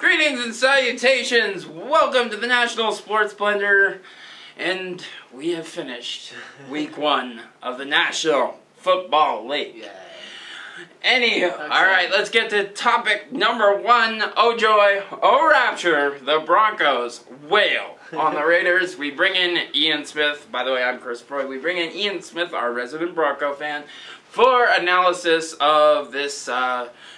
Greetings and salutations! Welcome to the National Sportsblender, and we have finished week 1 of the National Football League. Yeah. Anywho, alright, let's get to topic number 1. Oh joy, oh rapture, the Broncos wail on the Raiders. We bring in Ian Smith. By the way, I'm Chris Freud. We bring in Ian Smith, our resident Bronco fan, for analysis of this,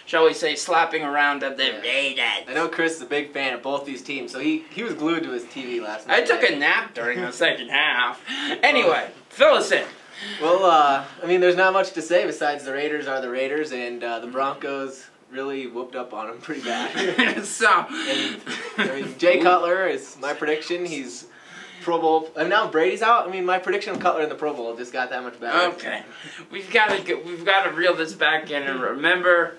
shall we say, slapping around of the Raiders. I know Chris is a big fan of both these teams, so he was glued to his TV last night. I took a nap during the second half. Anyway, fill us in. Well, I mean, there's not much to say besides the Raiders are the Raiders, and the Broncos really whooped up on them pretty bad. Jay Cutler is my prediction. He's Pro Bowl. And now Brady's out. I mean, my prediction of Cutler in the Pro Bowl just got that much better. Okay, we've got to reel this back in and remember,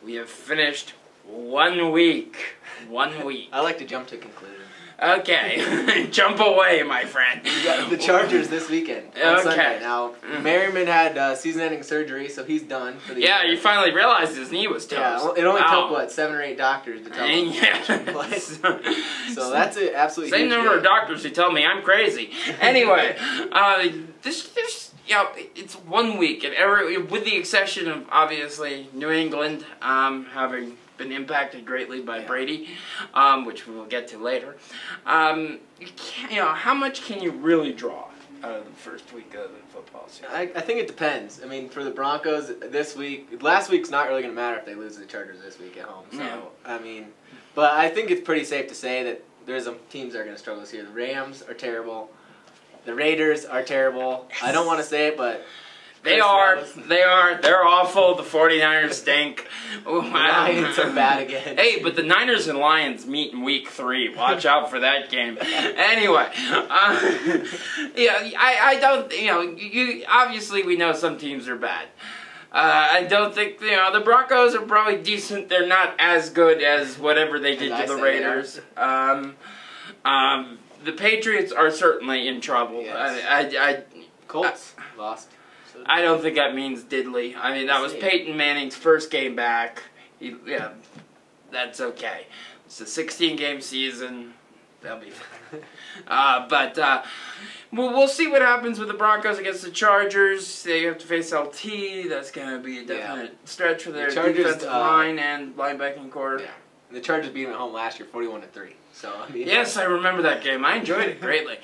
we have finished 1 week. 1 week. I like to jump to conclusion. Okay, jump away, my friend. We got the Chargers this weekend on Sunday. Now, Merriman had season-ending surgery, so he's done for the year. You finally realized his knee was toast. Yeah, it only took, what, 7 or 8 doctors to tell him to play. So that's an absolutely same number of doctors who tell me I'm crazy. Anyway, it's 1 week, and with the exception of, obviously, New England having been impacted greatly by Brady, which we will get to later. How much can you really draw out of the first week of the football season? I think it depends. I mean, for the Broncos last week's not really going to matter if they lose to the Chargers this week at home. So, I mean, but I think it's pretty safe to say that there's some teams that are going to struggle this year. The Rams are terrible. The Raiders are terrible. I don't want to say it, but They're awful. The 49ers stink. The Lions are bad again. Hey, but the Niners and Lions meet in week 3. Watch out for that game. Anyway, I don't, obviously we know some teams are bad. I don't think, the Broncos are probably decent. They're not as good as whatever they did to the Raiders. The Patriots are certainly in trouble. Yes. Colts lost. I don't think that means diddly. I mean, that was Peyton Manning's first game back. That's okay. It's a 16-game season. They'll be fine. We'll see what happens with the Broncos against the Chargers. They have to face LT. That's going to be a definite stretch for their defensive line and linebacking core. Yeah. And the Chargers beat them at home last year, 41-3. So I mean, yes, I remember that game. I enjoyed it greatly.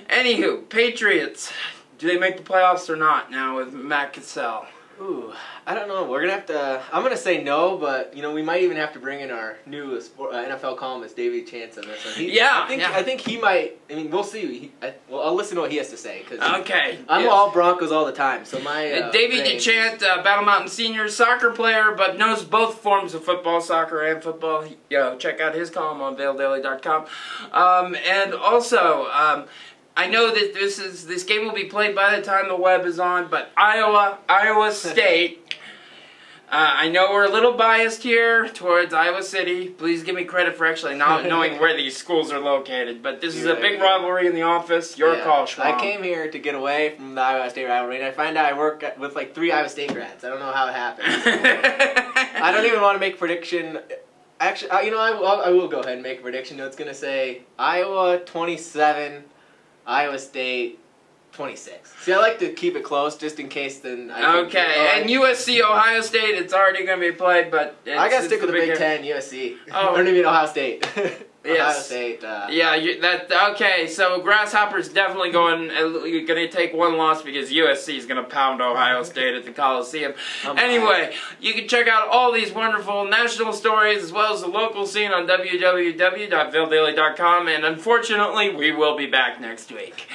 Anywho, Patriots. Do they make the playoffs or not now with Matt Cassell? Ooh, I don't know. We're gonna have to. I'm gonna say no, but we might even have to bring in our new NFL columnist, David Chance, on this one. I think he might. I mean, we'll see. I'll listen to what he has to say because I'm all Broncos all the time. So my David DeChant, Battle Mountain Senior soccer player, but knows both forms of football, soccer and football. Check out his column on VailDaily.com, and also. I know that this game will be played by the time the web is on, but Iowa State. I know we're a little biased here towards Iowa City. Please give me credit for actually not knowing where these schools are located. But this is a big rivalry in the office. Your call, Schwab. I came here to get away from the Iowa State rivalry, and I find out I work with like 3 Iowa State grads. I don't know how it happened. I don't even want to make a prediction. Actually, I will go ahead and make a prediction. It's going to say Iowa 27. Iowa State, 26. See, I like to keep it close just in case then and USC, Ohio State, it's already going to be played, but I got to stick with the Big Ten, USC. I don't even mean Ohio State. Ohio State. Okay, so Grasshopper's definitely going to take 1 loss because USC is going to pound Ohio State at the Coliseum. Anyway, you can check out all these wonderful national stories as well as the local scene on www.vaildaily.com, and unfortunately, we will be back next week.